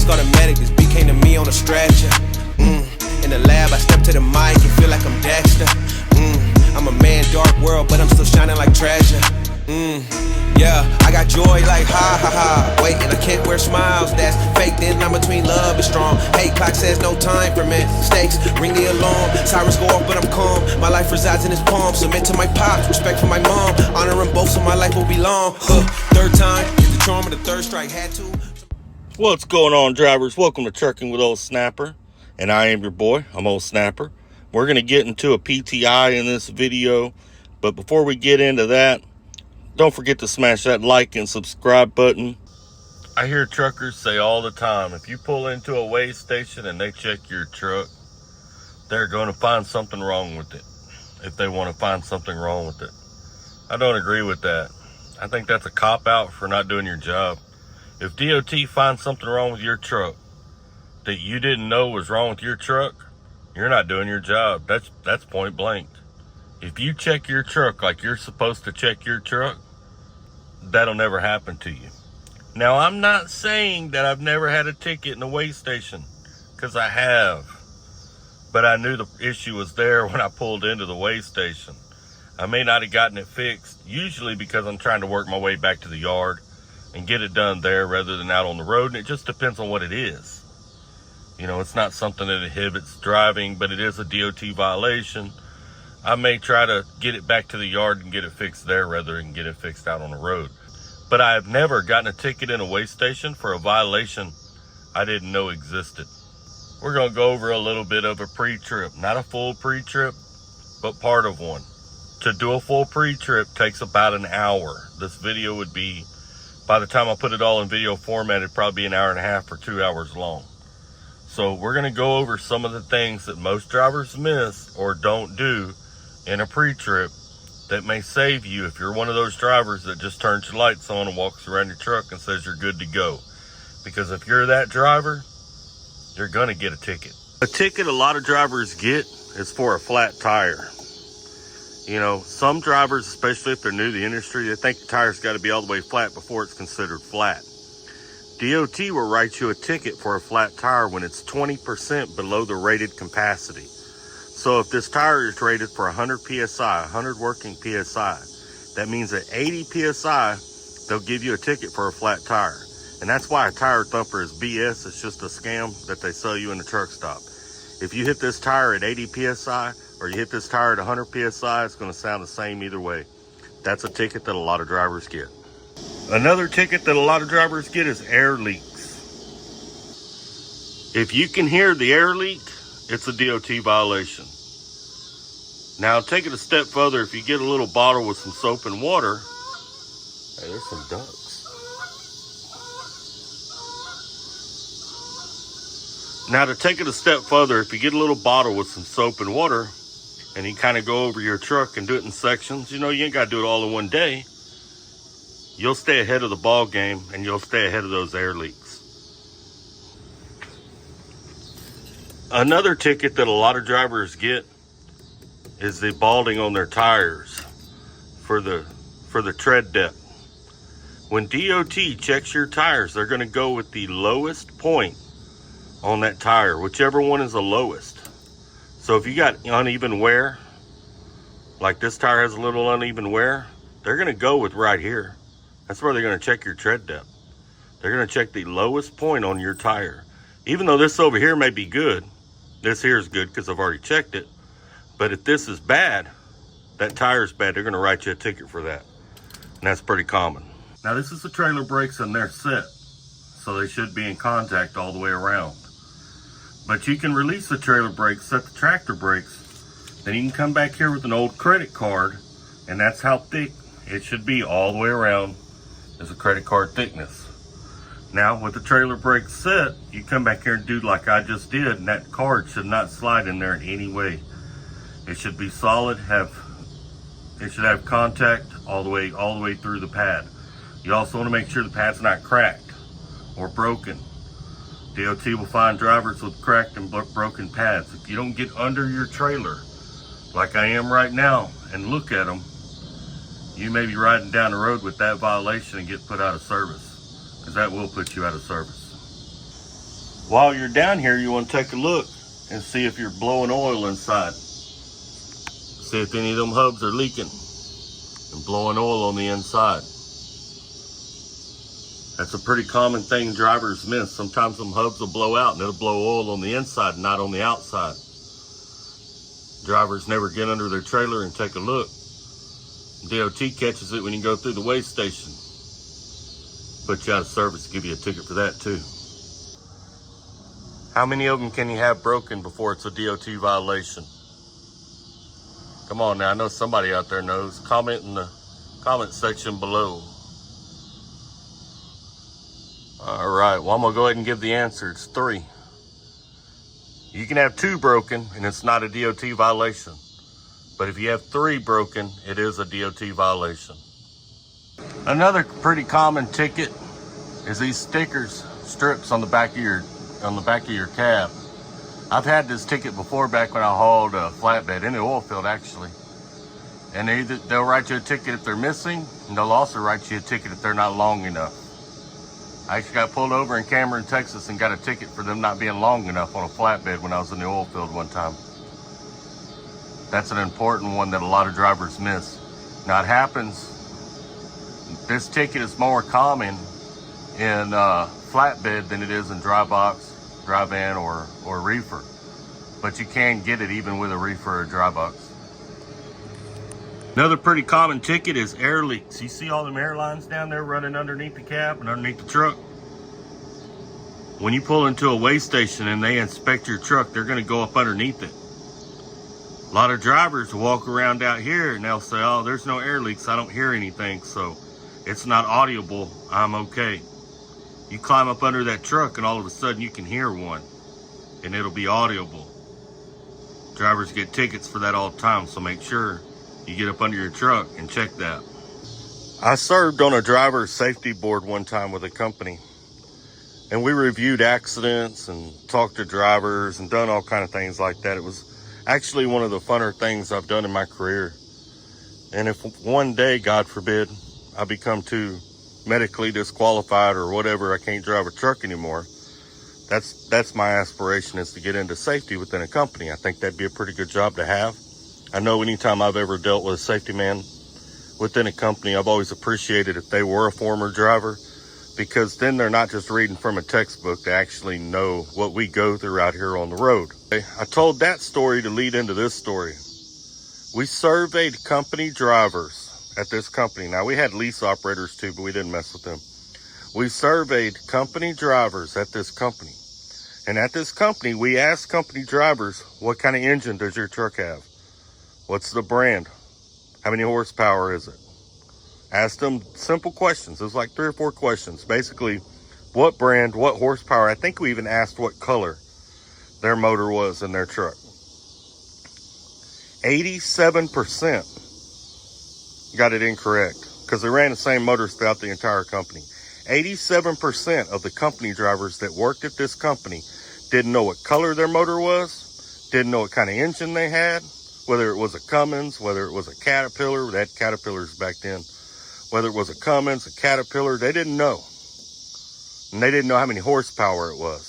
Police called a medic, this beat came to me on a stretcher. In the lab, I step to the mic and feel like I'm Dexter. I'm a man, dark world, but I'm still shining like treasure. Yeah, I got joy like ha ha ha. Wait, and I can't wear smiles, that's fake. Then I'm between love and strong. Hate clock says no time for mistakes. Ring the alarm, sirens go off, but I'm calm. My life resides in his palm. Submit to my pops, respect for my mom. Honor them both, so my life will be long. Third time, get the charm of the third strike. Had to. What's going on, drivers? Welcome to Trucking with Ole Snapper, and I am your boy. I'm Ole Snapper. We're going to get into a PTI in this video, but before we get into that, don't forget to smash that like and subscribe button. I hear truckers say all the time, if you pull into a weigh station and they check your truck, they're going to find something wrong with it, if they want to find something wrong with it. I don't agree with that. I think that's a cop-out for not doing your job. If DOT finds something wrong with your truck that you didn't know was wrong with your truck, you're not doing your job. That's point blank. If you check your truck like you're supposed to check your truck, that'll never happen to you. Now, I'm not saying that I've never had a ticket in a weigh station, because I have. But I knew the issue was there when I pulled into the weigh station. I may not have gotten it fixed, usually because I'm trying to work my way back to the yard and get it done there rather than out on the road. And it just depends on what it is. You know, it's not something that inhibits driving, but it is a DOT violation. I may try to get it back to the yard and get it fixed there rather than get it fixed out on the road. But I have never gotten a ticket in a weigh station for a violation I didn't know existed. We're going to go over a little bit of a pre-trip. Not a full pre-trip, but part of one. To do a full pre-trip takes about an hour. This video would be, by the time I put it all in video format, it'd probably be an hour and a half or 2 hours long. So we're going to go over some of the things that most drivers miss or don't do in a pre-trip that may save you if you're one of those drivers that just turns your lights on and walks around your truck and says you're good to go. Because if you're that driver, you're going to get a ticket. A ticket a lot of drivers get is for a flat tire. You know, some drivers, especially if they're new to the industry, they think the tire's got to be all the way flat before it's considered flat. DOT will write you a ticket for a flat tire when it's 20% below the rated capacity. So if this tire is rated for 100 PSI, 100 working PSI, that means at 80 PSI, they'll give you a ticket for a flat tire. And that's why a tire thumper is BS. It's just a scam that they sell you in the truck stop. If you hit this tire at 80 PSI or you hit this tire at 100 PSI, it's going to sound the same either way. That's a ticket that a lot of drivers get. Another ticket that a lot of drivers get is air leaks. If you can hear the air leak, it's a DOT violation. Now, take it a step further. If you get a little bottle with some soap and water, hey, there's some ducks. Now, to take it a step further, if you get a little bottle with some soap and water, and you kind of go over your truck and do it in sections, you know, you ain't got to do it all in one day. You'll stay ahead of the ball game, and you'll stay ahead of those air leaks. Another ticket that a lot of drivers get is the balding on their tires for the tread depth. When DOT checks your tires, they're going to go with the lowest point on that tire, whichever one is the lowest. So if you got uneven wear, like this tire has a little uneven wear, they're going to go with right here. That's where they're going to check your tread depth. They're going to check the lowest point on your tire. Even though this over here may be good, this here is good because I've already checked it. But if this is bad, that tire is bad, they're going to write you a ticket for that. And that's pretty common. Now, this is the trailer brakes and they're set, so they should be in contact all the way around. But you can release the trailer brakes, set the tractor brakes, then you can come back here with an old credit card, and that's how thick it should be all the way around, is a credit card thickness. Now, with the trailer brakes set, you come back here and do like I just did, and that card should not slide in there in any way. It should be solid, it should have contact all the way through the pad. You also want to make sure the pad's not cracked or broken. DOT will find drivers with cracked and broken pads. If you don't get under your trailer, like I am right now, and look at them, you may be riding down the road with that violation and get put out of service, because that will put you out of service. While you're down here, you want to take a look and see if you're blowing oil inside. See if any of them hubs are leaking and blowing oil on the inside. That's a pretty common thing drivers miss. Sometimes them hubs will blow out and it'll blow oil on the inside, not on the outside. Drivers never get under their trailer and take a look. DOT catches it when you go through the weigh station. Put you out of service, give you a ticket for that too. How many of them can you have broken before it's a DOT violation? Come on now, I know somebody out there knows. Comment in the comment section below. All right, well, I'm gonna go ahead and give the answer. It's 3. You can have 2 broken and it's not a DOT violation. But if you have 3 broken, it is a DOT violation. Another pretty common ticket is these stickers, strips on the back of your cab. I've had this ticket before back when I hauled a flatbed in the oil field actually. And they'll write you a ticket if they're missing, and they'll also write you a ticket if they're not long enough. I actually got pulled over in Cameron, Texas and got a ticket for them not being long enough on a flatbed when I was in the oil field one time. That's an important one that a lot of drivers miss. Now it happens, this ticket is more common in flatbed than it is in dry box, dry van, or reefer. But you can get it even with a reefer or dry box. Another pretty common ticket is air leaks. You see all them air lines down there running underneath the cab and underneath the truck? When you pull into a weigh station and they inspect your truck, they're gonna go up underneath it. A lot of drivers walk around out here and they'll say, oh, there's no air leaks, I don't hear anything, so it's not audible, I'm okay. You climb up under that truck and all of a sudden you can hear one and it'll be audible. Drivers get tickets for that all the time, so make sure you get up under your truck and check that. I served on a driver safety board one time with a company, and we reviewed accidents and talked to drivers and done all kind of things like that. It was actually one of the funner things I've done in my career. And if one day, God forbid, I become too medically disqualified or whatever, I can't drive a truck anymore, that's my aspiration, is to get into safety within a company. I think that'd be a pretty good job to have. I know anytime I've ever dealt with a safety man within a company, I've always appreciated if they were a former driver, because then they're not just reading from a textbook, they actually know what we go through out here on the road. I told that story to lead into this story. We surveyed company drivers at this company. Now, we had lease operators too, but we didn't mess with them. We surveyed company drivers at this company. And at this company, we asked company drivers, what kind of engine does your truck have? What's the brand? How many horsepower is it? Asked them simple questions. It was like 3 or 4 questions. Basically, what brand, what horsepower. I think we even asked what color their motor was in their truck. 87% got it incorrect because they ran the same motors throughout the entire company. 87% of the company drivers that worked at this company didn't know what color their motor was, didn't know what kind of engine they had, whether it was a Cummins, whether it was a Caterpillar. They had Caterpillars back then. Whether it was a Cummins, a Caterpillar, they didn't know. And they didn't know how many horsepower it was.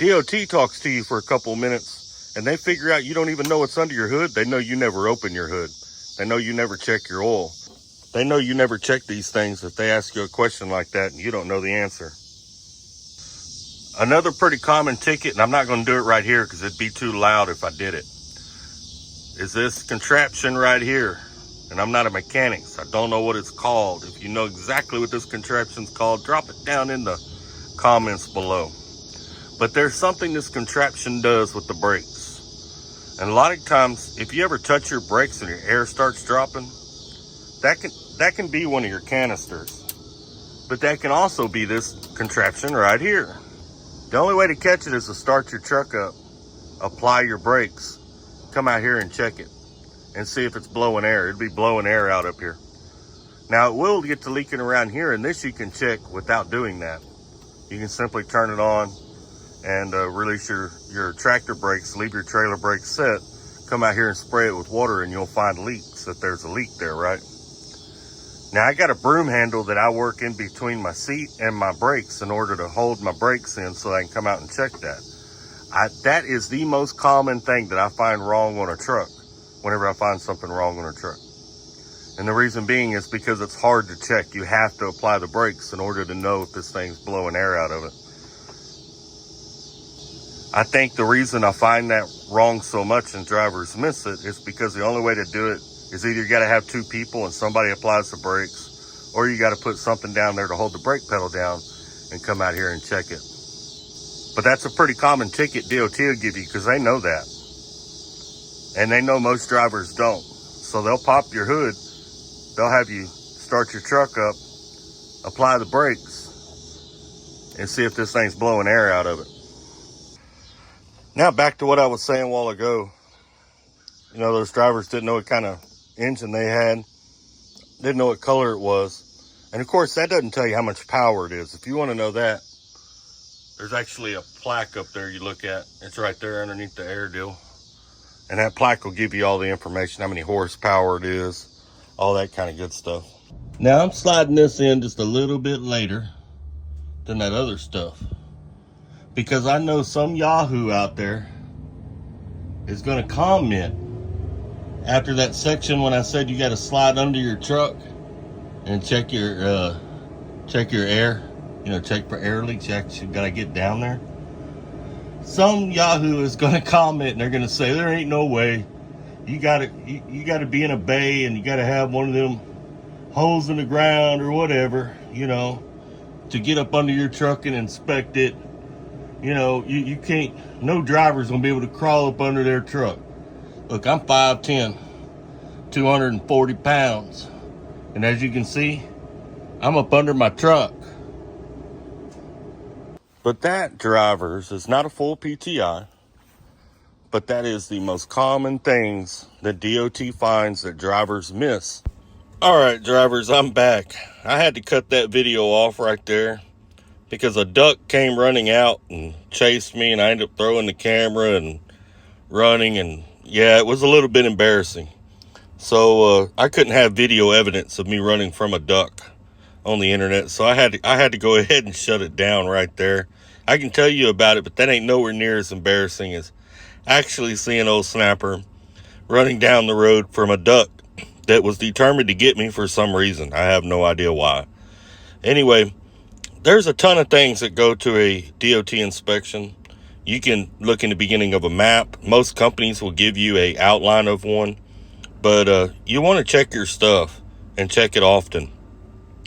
DOT talks to you for a couple of minutes and they figure out you don't even know what's under your hood. They know you never open your hood. They know you never check your oil. They know you never check these things if they ask you a question like that and you don't know the answer. Another pretty common ticket, and I'm not going to do it right here because it'd be too loud if I did it, is this contraption right here. And I'm not a mechanic, so I don't know what it's called. If you know exactly what this contraption's called, drop it down in the comments below. But there's something this contraption does with the brakes. And a lot of times, if you ever touch your brakes and your air starts dropping, that can be one of your canisters. But that can also be this contraption right here. The only way to catch it is to start your truck up, apply your brakes, come out here and check it, and see if it's blowing air. It'd be blowing air out up here. Now, it will get to leaking around here, and this you can check without doing that. You can simply turn it on and release your tractor brakes, leave your trailer brakes set, come out here and spray it with water, and you'll find leaks, that there's a leak there, right? Now I got a broom handle that I work in between my seat and my brakes in order to hold my brakes in so I can come out and check that. That is the most common thing that I find wrong on a truck whenever I find something wrong on a truck. And the reason being is because it's hard to check. You have to apply the brakes in order to know if this thing's blowing air out of it. I think the reason I find that wrong so much and drivers miss it is because the only way to do it is either you got to have two people and somebody applies the brakes, or you got to put something down there to hold the brake pedal down and come out here and check it. But that's a pretty common ticket DOT will give you because they know that. And they know most drivers don't. So they'll pop your hood. They'll have you start your truck up, apply the brakes, and see if this thing's blowing air out of it. Now back to what I was saying a while ago. You know, those drivers didn't know what kind of engine they had, didn't know what color it was. And of course, that doesn't tell you how much power it is. If you want to know that, there's actually a plaque up there you look at. It's right there underneath the air deal. And that plaque will give you all the information, how many horsepower it is, all that kind of good stuff. Now I'm sliding this in just a little bit later than that other stuff, because I know some Yahoo out there is going to comment after that section when I said you got to slide under your truck and check your air, you know, check for air leaks. You actually got to get down there. Some Yahoo is going to comment and they're going to say there ain't no way. You got to be in a bay and you got to have one of them holes in the ground or whatever, you know, to get up under your truck and inspect it. You know, you can't, no driver's gonna be able to crawl up under their truck. Look, I'm 5'10", 240 pounds. And as you can see, I'm up under my truck. But that, drivers, is not a full PTI. But that is the most common things that DOT finds that drivers miss. All right, drivers, I'm back. I had to cut that video off right there because a duck came running out and chased me, and I ended up throwing the camera and running, and yeah, it was a little bit embarrassing. So I couldn't have video evidence of me running from a duck on the internet, so I had to go ahead and shut it down right there. I can tell you about it, but that ain't nowhere near as embarrassing as actually seeing Ole Snapper running down the road from a duck that was determined to get me for some reason. I have no idea why. Anyway, there's a ton of things that go to a DOT inspection. You can look in the beginning of a map. Most companies will give you an outline of one, but you want to check your stuff and check it often.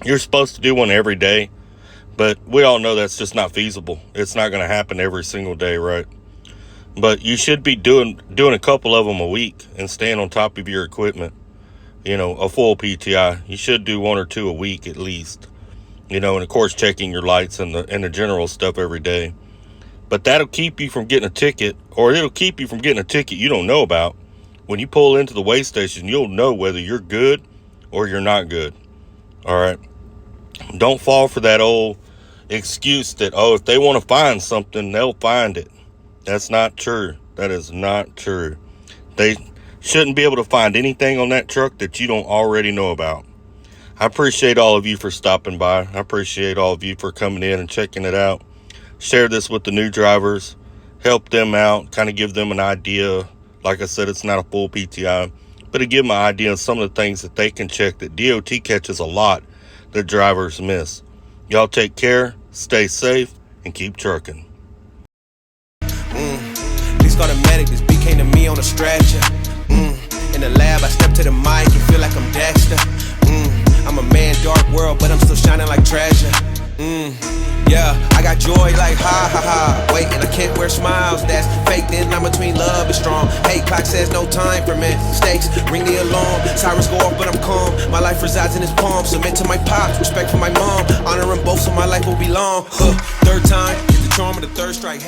You're supposed to do one every day, but we all know that's just not feasible. It's not going to happen every single day, right? But you should be doing a couple of them a week and staying on top of your equipment. You know, a full PTI. You should do one or two a week at least. You know, and of course checking your lights and the general stuff every day. But that'll keep you from getting a ticket, or it'll keep you from getting a ticket you don't know about. When you pull into the weigh station, you'll know whether you're good or you're not good. All right. Don't fall for that old excuse that, oh, if they want to find something, they'll find it. That's not true. That is not true. They shouldn't be able to find anything on that truck that you don't already know about. I appreciate all of you for stopping by. I appreciate all of you for coming in and checking it out. Share this with the new drivers. Help them out. Kind of give them an idea. Like I said, it's not a full PTI, but to give them an idea of some of the things that they can check that DOT catches a lot that drivers miss. Y'all take care, stay safe, and keep trucking. Please call the medic. This beat came to me on a stretcher. In the lab, I step to the mic and feel like I'm Dexter. I'm a man, dark world, but I'm still shining like treasure. Yeah, I got joy like ha ha ha. Wait, and I can't wear smiles, that's fake. Then I'm between love and strong. Hey, clock says no time for mistakes. Ring the alarm, sirens go off, but I'm calm. My life resides in his palm. Submit to my pops, respect for my mom. Honor them both, so my life will be long. Third time, get the charm of the third strike.